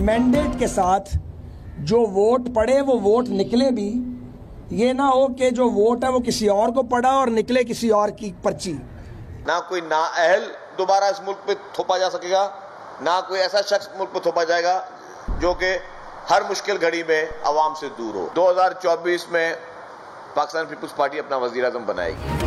Mandate के साथ जो वोट पड़े वो वोट निकले भी, ये ना हो कि जो वोट है वो किसी और को पड़ा और निकले किसी और की पर्ची। ना कोई नाअहल दोबारा इस मुल्क पे थोपा जा सकेगा, ना कोई ऐसा शख्स मुल्क पे थोपा जाएगा जो कि हर मुश्किल घड़ी में अवाम से दूर हो। 2024 में पाकिस्तान पीपुल्स पार्टी अपना वजीर आज़म बनाएगी।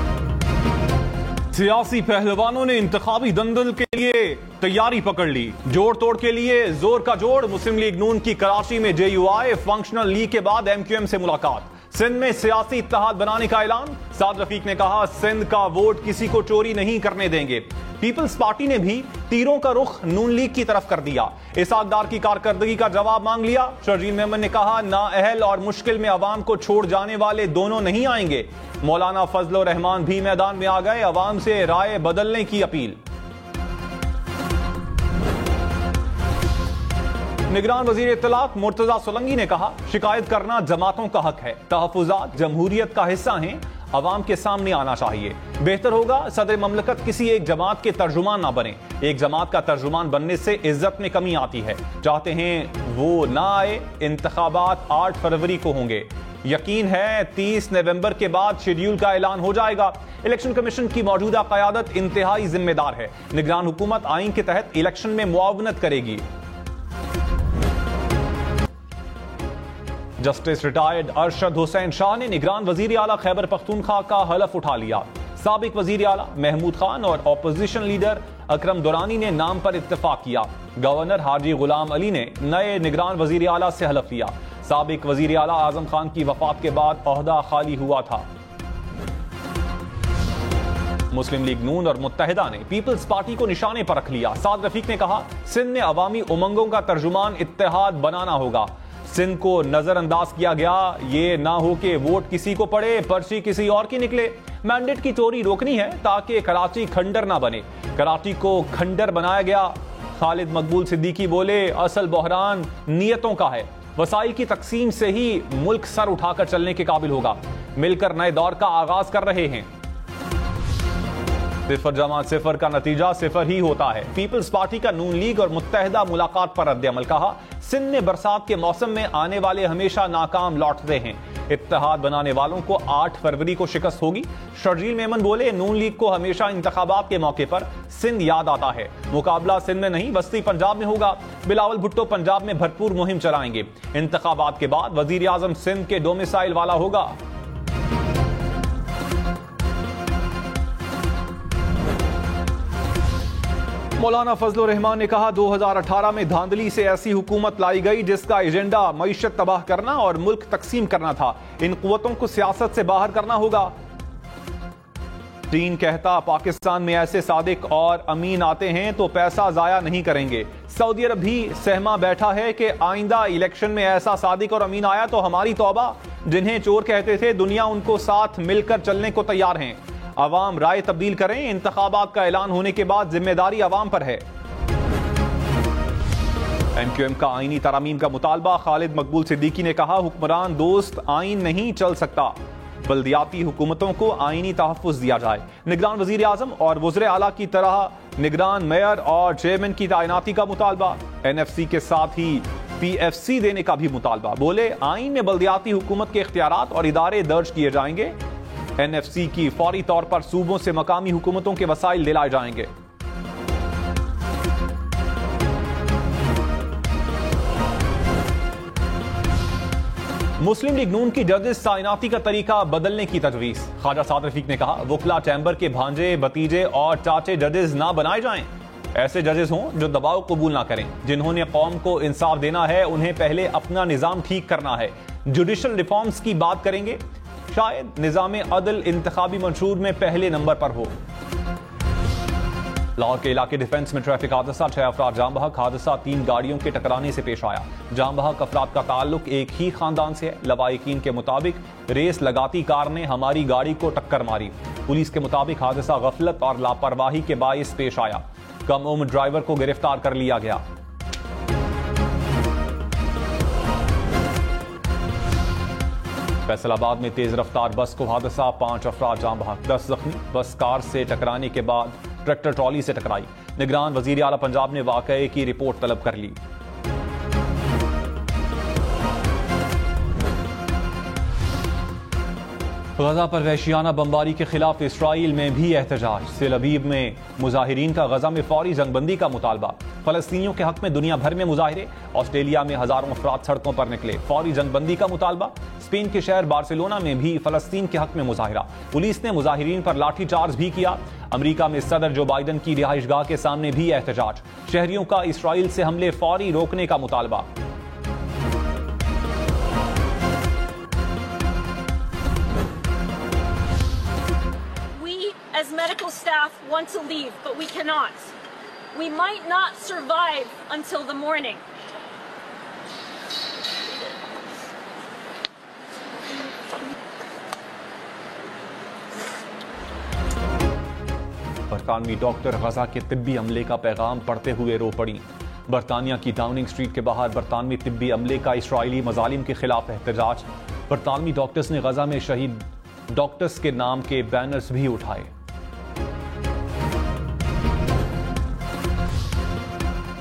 सियासी पहलवानों ने इंतखाबी दंगल के लिए तैयारी पकड़ ली। जोड़ तोड़ के लिए जोर का जोड़। मुस्लिम लीग नून की कराची में JUI फंक्शनल लीग के बाद MQM से मुलाकात। सिंध में सियासी इत्तेहाद बनाने का ऐलान। साद रफीक ने कहा सिंध का वोट किसी को चोरी नहीं करने देंगे। पीपल्स पार्टी ने भी तीरों का रुख नून लीग की तरफ कर दिया। इसहाक डार की कारकर्दगी का जवाब मांग लिया। शर्जील मेमन ने कहा नाअहल और मुश्किल में अवाम को छोड़ जाने वाले दोनों नहीं आएंगे। मौलाना फजल रहमान भी मैदान में आ गए। अवाम से राय बदलने की अपील। निगरान वजीर इत्तलात मुर्तजा सोलंकी ने कहा शिकायत करना जमातों का हक है। तहफुजात जमहूरियत का हिस्सा हैं, अवाम के सामने आना चाहिए। बेहतर होगा सदर ममलकत किसी एक जमात के तर्जुमान ना बने। एक जमात का तर्जुमान बनने से इज्जत में कमी आती है। चाहते हैं वो ना आए। इंतखाबात 8 फरवरी को होंगे। यकीन है 30 नवंबर के बाद शेड्यूल का ऐलान हो जाएगा। इलेक्शन कमीशन की मौजूदा क़यादत इंतहाई जिम्मेदार है। निगरान हुकूमत आइन के तहत इलेक्शन में मुआवनत करेगी। जस्टिस रिटायर्ड अरशद हुसैन शाह ने निगरान वजीर आला खैबर पख्तूनख्वा का हलफ उठा लिया। साबिक वजीर आला महमूद खान और ऑपोजिशन लीडर अकरम दुरानी ने नाम पर इत्तेफाक किया। गवर्नर हाजी गुलाम अली ने नए निगरान वजीर आला से हलफ लिया। साबिक वजीर आला आजम खान की वफात के बाद ओहदा खाली हुआ था। मुस्लिम लीग नून और मुत्तहिदा ने पीपल्स पार्टी को निशाने पर रख लिया। साद रफीक ने कहा सिंध में अवामी उमंगों का तर्जुमान इत्तेहाद बनाना होगा। सिंध को नजरअंदाज किया गया। ये ना हो कि वोट किसी को पड़े, पर्ची किसी और की निकले। मैंडेट की चोरी रोकनी है ताकि कराची खंडर ना बने। कराची को खंडर बनाया गया। खालिद मकबूल सिद्दीकी बोले असल बहरान नीयतों का है। वसाइल की तकसीम से ही मुल्क सर उठाकर चलने के काबिल होगा। मिलकर नए दौर का आगाज कर रहे हैं। सिफर जमा सिफर का नतीजा सिफर ही होता है। पीपल्स पार्टी का नून लीग और मुत्तहिदा मुलाकात पर रद्द-ए-अमल। कहा सिंध में बरसात के मौसम में आने वाले हमेशा नाकाम लौटते हैं। इत्तेहाद बनाने वालों को 8 फरवरी को शिकस्त होगी। शर्जील मेमन बोले नून लीग को हमेशा इंतखाबात के मौके पर सिंध याद आता है। मुकाबला सिंध में नहीं वस्ती पंजाब में होगा। बिलावल भुट्टो पंजाब में भरपूर मुहिम चलाएंगे। इंतखाबात के बाद वजीर आजम सिंध के डोमिसाइल वाला होगा। मौलाना फजल रहमान ने कहा 2018 में धांधली से ऐसी हुकूमत लाई गई जिसका एजेंडा मईशत तबाह करना और मुल्क तकसीम करना था। इन कुव्वतों को सियासत से बाहर करना होगा। चीन कहता पाकिस्तान में ऐसे सादिक और अमीन आते हैं तो पैसा जाया नहीं करेंगे। सऊदी अरब भी सहमा बैठा है कि आइंदा इलेक्शन में ऐसा सादिक और अमीन आया तो हमारी तौबा। जिन्हें चोर कहते थे दुनिया उनको साथ मिलकर चलने को तैयार हैं। अवाम राय तब्दील करें। इंतखाबात का ऐलान होने के बाद जिम्मेदारी अवाम पर है। MQM का आईनी तरामीम का मुतालबा। खालिद मकबूल सिद्दीकी ने कहा हुक्मरान दोस्त आइन नहीं चल सकता। बल्दियाती हुकूमतों को आईनी तहफ़्फ़ुज़ दिया जाए। निगरान वजीर आजम और वज़ीर आला की तरह निगरान मेयर और चेयरमैन की तैनाती का मुतालबा। NFC के साथ ही PFC देने का भी मुतालबा। बोले आइन में बल्दियाती हुकूमत के इख्तियारात और इदारे दर्ज किए जाएंगे। NFC की फौरी तौर पर सूबों से मकामी हुकूमतों के वसाइल दिलाए जाएंगे। मुस्लिम लीग नून की जजेस तैनाती का तरीका बदलने की तजवीज। ख्वाजा साद रफीक ने कहा वकला चैम्बर के भांजे भतीजे और चाचे जजेस ना बनाए जाएं। ऐसे जजेस हों जो दबाव कबूल ना करें। जिन्होंने कौम को इंसाफ देना है उन्हें पहले अपना निजाम ठीक करना है। जुडिशल रिफॉर्म्स की बात करेंगे। शायद निजाम अदल इंतखाबी मंशूर में पहले नंबर पर हो। लाहौर के इलाके डिफेंस में ट्रैफिक हादसा। 6 अफराद जाम बहक। हादसा 3 गाड़ियों के टकराने से पेश आया। जाम बहक अफराद का ताल्लुक एक ही खानदान से है। लवाहिकीन के मुताबिक रेस लगाती कार ने हमारी गाड़ी को टक्कर मारी। पुलिस के मुताबिक हादसा गफलत और लापरवाही के बाइस पेश आया। कम उम्र ड्राइवर को गिरफ्तार कर लिया गया। फैसलाबाद में तेज रफ्तार बस को हादसा। 5 अफराद जाम बहक, 10 जख्मी। बस कार से टकराने के बाद ट्रैक्टर ट्रॉली से टकराई। निगरान वजीर आला पंजाब ने वाकये की रिपोर्ट तलब कर ली। गजा पर वहशियाना बमबारी के खिलाफ इसराइल में भी एहतजाज। तेल अवीव में मुजाहिरीन का गजा में फौरी जंगबंदी का मुतालबा। फलस्तीनियों के हक में दुनिया भर में मुजाहिरे। ऑस्ट्रेलिया में हजारों अफराद सड़कों पर निकले, फौरी जंगबंदी का मुतालबा। स्पेन के शहर बार्सिलोना में भी फलस्तीन के हक में मुजाहिरा। पुलिस ने मुजाहिरीन पर लाठीचार्ज भी किया। अमेरिका में सदर जो बाइडन की रिहाइशगाह के सामने भी एहतजाज। शहरियों का इसराइल से हमले फौरी रोकने का मुतालबा। As medical staff want to leave, but we cannot. We might not survive until the morning. बरतानवी डॉक्टर गजा के तिब्बी अमले का पैगाम पढ़ते हुए रो पड़ी। बरतानिया की डाउनिंग स्ट्रीट के बाहर बरतानवी तिब्बी अमले का इसराइली मजालिम के खिलाफ एहतजाज। बरतानवी डॉक्टर्स ने गजा में शहीद डॉक्टर्स के नाम के बैनर्स भी उठाए।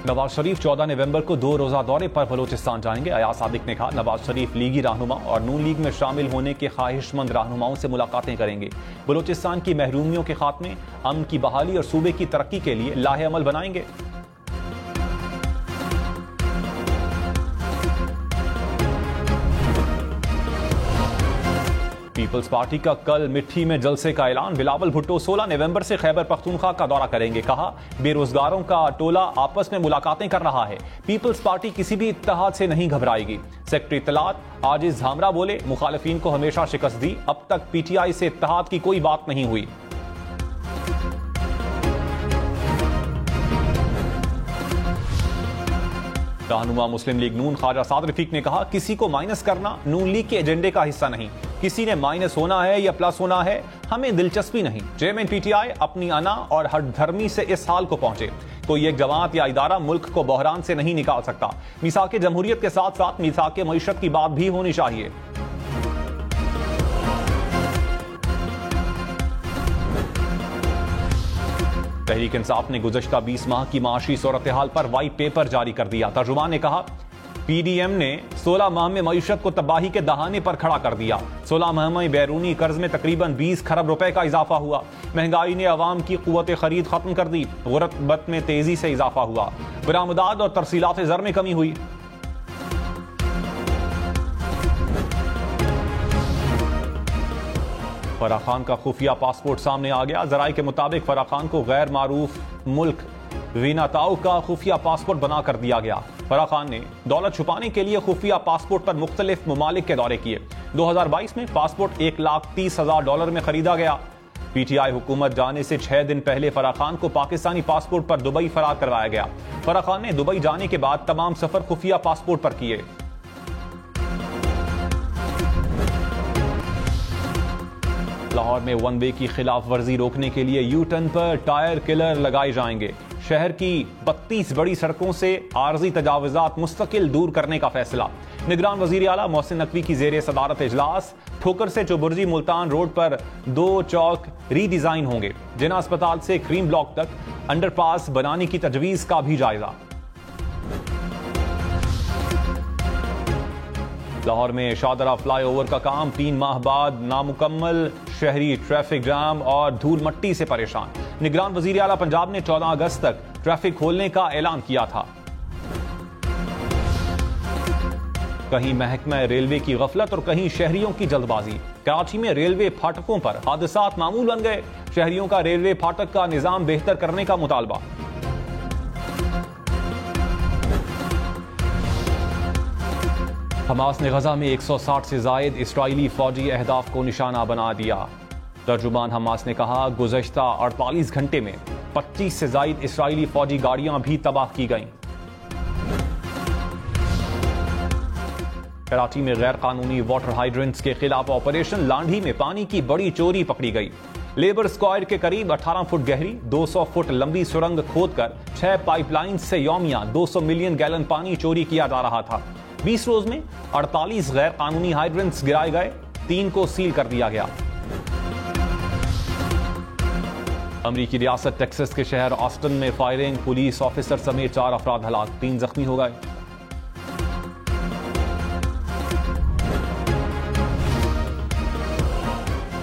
नवाज शरीफ 14 नवंबर को 2 रोजा दौरे पर बलोचिस्तान जाएंगे। अयाज सादिक ने कहा, नवाज शरीफ लीगी रहनुमा और नून लीग में शामिल होने के ख्वाहिशमंद रहनुमाओं से मुलाकातें करेंगे। बलोचिस्तान की महरूमियों के खात्मे, अमन की बहाली और सूबे की तरक्की के लिए लाहे अमल बनाएंगे। पीपल्स पार्टी का कल मिट्टी में जलसे का ऐलान। बिलावल भुट्टो 16 नवंबर से खैबर पख्तूनख्वा का दौरा करेंगे। कहा, बेरोजगारों का टोला आपस में मुलाकातें कर रहा है। पीपल्स पार्टी किसी भी इत्तेहाद से नहीं घबराएगी। सेक्रेटरी इत्तलात आजिज झामरा बोले, मुखालिफिन को हमेशा शिकस्त दी, अब तक पीटीआई से इत्तेहाद की कोई बात नहीं हुई। रहनुमा मुस्लिम लीग नून ख्वाजा साद रफीक ने कहा, किसी को माइनस करना नून लीग के एजेंडे का हिस्सा नहीं। किसी ने माइनस होना है या प्लस होना है, हमें दिलचस्पी नहीं। चेयरमैन पीटीआई अपनी अना और हठधर्मी से इस हाल को पहुंचे। कोई एक जमात या इदारा मुल्क को बहरान से नहीं निकाल सकता। मिसाक जमहूरियत के साथ साथ मिसाक मईशत की बात भी होनी चाहिए। तहरीक इंसाफ ने गुज़श्ता 20 माह की माशी सूरत हाल पर वाइट पेपर जारी कर दिया। तर्जुमान ने कहा, पीडीएम ने 16 माह में मईशत को तबाही के दहाने पर खड़ा कर दिया। 16 माह में बैरूनी कर्ज में तकरीबन 20 खरब रुपए का इजाफा हुआ। महंगाई ने अवाम की कुव्वत खरीद खत्म कर दी। गुर्बत में तेजी से इजाफा हुआ। बरामदात और तरसीलात ज़र में कमी हुई। फराह खान का खुफिया पासपोर्ट सामने आ गया। जराये के मुताबिक फराह खान को गैर मारूफ मुल्क वीनाताओ का खुफिया पासपोर्ट बना कर दिया गया। फराह खान ने दौलत छुपाने के लिए खुफिया पासपोर्ट पर मुख्तलिफ ममालिक के दौरे किए। 2022 में पासपोर्ट $1,30,000 में खरीदा गया। पीटीआई हुकूमत जाने से 6 दिन पहले फराह खान को पाकिस्तानी पासपोर्ट पर दुबई फरार करवाया गया। फराह खान ने दुबई जाने के बाद तमाम सफर खुफिया पासपोर्ट पर किए। लाहौर में वन वे की खिलाफ वर्जी रोकने के लिए यू टर्न पर टायर किलर लगाए जाएंगे। शहर की 32 बड़ी सड़कों से आर्जी तजावुजात मुस्तकिल दूर करने का फैसला। निगरान वजीर आला मोहसिन नकवी की जेर सदारत इजलास। ठोकर से चौबुर्जी मुल्तान रोड पर 2 चौक रीडिजाइन होंगे। जिना अस्पताल से क्रीम ब्लॉक तक अंडरपास बनाने की तजवीज का भी जायजा। लाहौर में शाहदरा फ्लाईओवर का काम 3 माह बाद नामुकम्मल। शहरी ट्रैफिक जाम और धूल मट्टी से परेशान। निगरान वजीर आला पंजाब ने 14 अगस्त तक ट्रैफिक खोलने का ऐलान किया था। कहीं महकमा रेलवे की गफलत और कहीं शहरियों की जल्दबाजी। कराची में रेलवे फाटकों पर हादसात मामूल बन गए। शहरियों का रेलवे फाटक का निजाम बेहतर करने का मुतालबा। हमास ने गजा में 160 से जायद इसराइली फौजी अहदाफ को निशाना बना दिया। तर्जुमान हमास ने कहा, गुज़श्ता 48 घंटे में 25 से जायद इसराइली फौजी गाड़ियां भी तबाह की गईं। कराची में गैर कानूनी वाटर हाइड्रेंट्स के खिलाफ ऑपरेशन। लांढी में पानी की बड़ी चोरी पकड़ी गई। लेबर स्क्वायर के करीब 18 फुट गहरी 200 फुट लंबी सुरंग खोदकर 6 पाइपलाइन से यौमिया 200 मिलियन गैलन पानी चोरी किया जा रहा था। 20 रोज में 48 गैर कानूनी हाइड्रेंट्स गिराए गए। 3 को सील कर दिया गया। अमरीकी रियासत टेक्सास के शहर ऑस्टिन में फायरिंग। पुलिस ऑफिसर समेत 4 अफराद हलाक, 3 जख्मी हो गए।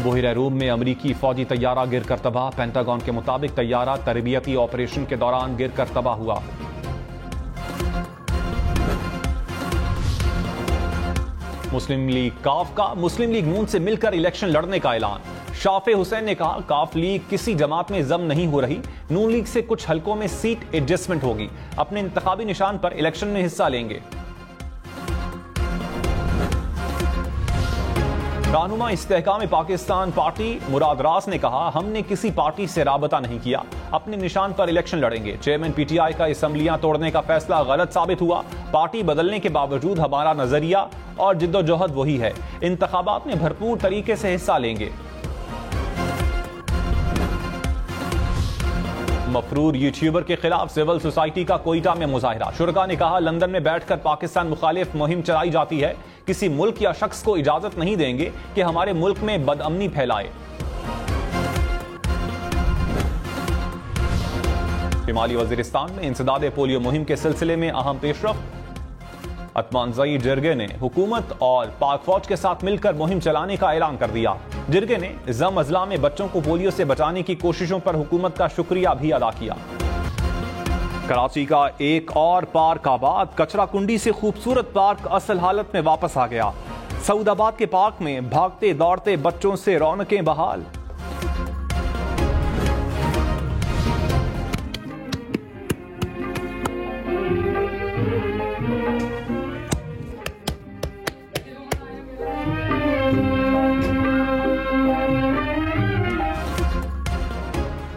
बहिर रूम में अमरीकी फौजी तैयारा गिरकर तबाह। पेंटागन के मुताबिक तैयारा तरबियती ऑपरेशन के दौरान गिरकर तबाह हुआ। मुस्लिम लीग काफ का मुस्लिम लीग नून से मिलकर इलेक्शन लड़ने का ऐलान। शाफे हुसैन ने कहा, काफ लीग किसी जमात में जम नहीं हो रही, नून लीग से कुछ हलकों में सीट एडजस्टमेंट होगी, अपने इंतखाबी निशान पर इलेक्शन में हिस्सा लेंगे। रहनुमा इस्तेहकाम पाकिस्तान पार्टी मुराद रास ने कहा, हमने किसी पार्टी से राबता नहीं किया, अपने निशान पर इलेक्शन लड़ेंगे। चेयरमैन पीटीआई का असम्बलियां तोड़ने का फैसला गलत साबित हुआ। पार्टी बदलने के बावजूद हमारा नजरिया और जिद्दोजहद वही है, इंतखाबात में भरपूर तरीके से हिस्सा लेंगे। मफरूर यूट्यूबर के खिलाफ सिविल सोसाइटी का कोयटा में मुजाहिरा। शुरका ने कहा, लंदन में बैठकर पाकिस्तान मुखालिफ मुहिम चलाई जाती है, किसी मुल्क या शख्स को इजाजत नहीं देंगे कि हमारे मुल्क में बदअमनी फैलाए। शिमाली वजीरिस्तान में इंसदाद पोलियो मुहिम के सिलसिले में अहम पेशरफ्त। अतमानजई जिरगे ने हुकूमत और पाक फौज के साथ मिलकर मुहिम चलाने का ऐलान कर दिया। जिरगे ने जम अजला में बच्चों को पोलियो से बचाने की कोशिशों पर हुकूमत का शुक्रिया भी अदा किया। कराची का एक और पार्क आबाद। कचरा कुंडी से खूबसूरत पार्क असल हालत में वापस आ गया। सऊदाबाद के पार्क में भागते दौड़ते बच्चों से रौनकें बहाल।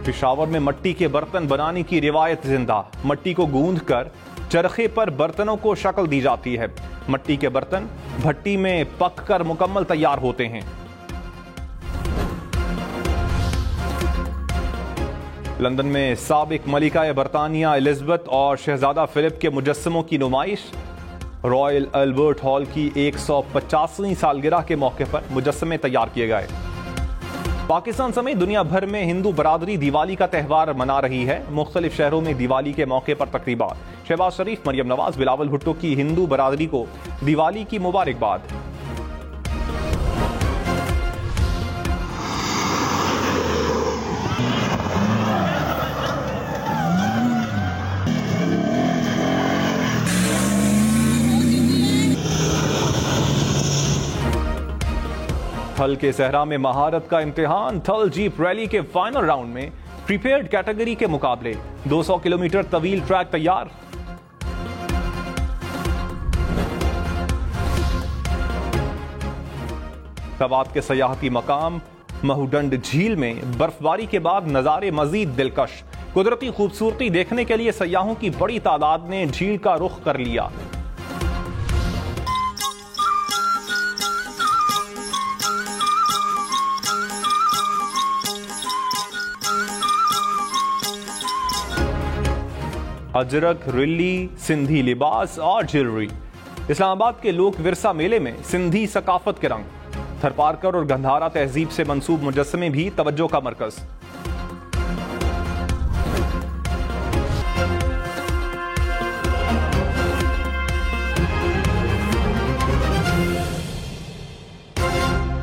पेशावर में मट्टी के बर्तन बनाने की रिवायत जिंदा। मट्टी को गूंदकर चरखे पर बर्तनों को शक्ल दी जाती है। मट्टी के बर्तन भट्टी में पककर मुकम्मल तैयार होते हैं। लंदन में साबिक मलिका बरतानिया एलिजाबेथ और शहजादा फिलिप के मुजस्समों की नुमाइश। रॉयल अल्बर्ट हॉल की 150वीं सालगिरह के मौके पर मुजस्समे तैयार किए गए। पाकिस्तान समेत दुनिया भर में हिंदू बरादरी दिवाली का त्यौहार मना रही है। मुख्तलिफ शहरों में दिवाली के मौके पर तकरीबात। शहबाज शरीफ, मरियम नवाज, बिलावल भुट्टो की हिंदू बरादरी को दिवाली की मुबारकबाद। थल के सहरा में महारत का इम्तिहान। थल जीप रैली के फाइनल राउंड में प्रीपेयर्ड कैटेगरी के मुकाबले 200 किलोमीटर तवील ट्रैक तैयार। तबात के सयाहती मकाम महूडंड झील में बर्फबारी के बाद नजारे मजीद दिलकश। कुदरती खूबसूरती देखने के लिए सयाहों की बड़ी तादाद ने झील का रुख कर लिया। अजरक, रिल्ली, सिंधी लिबास और ज्वेलरी। इस्लामाबाद के लोक विरसा मेले में सिंधी सकाफत के रंग। थरपारकर और गंधारा तहजीब से मंसूब मुजस्समे भी तवज्जो का मरकज।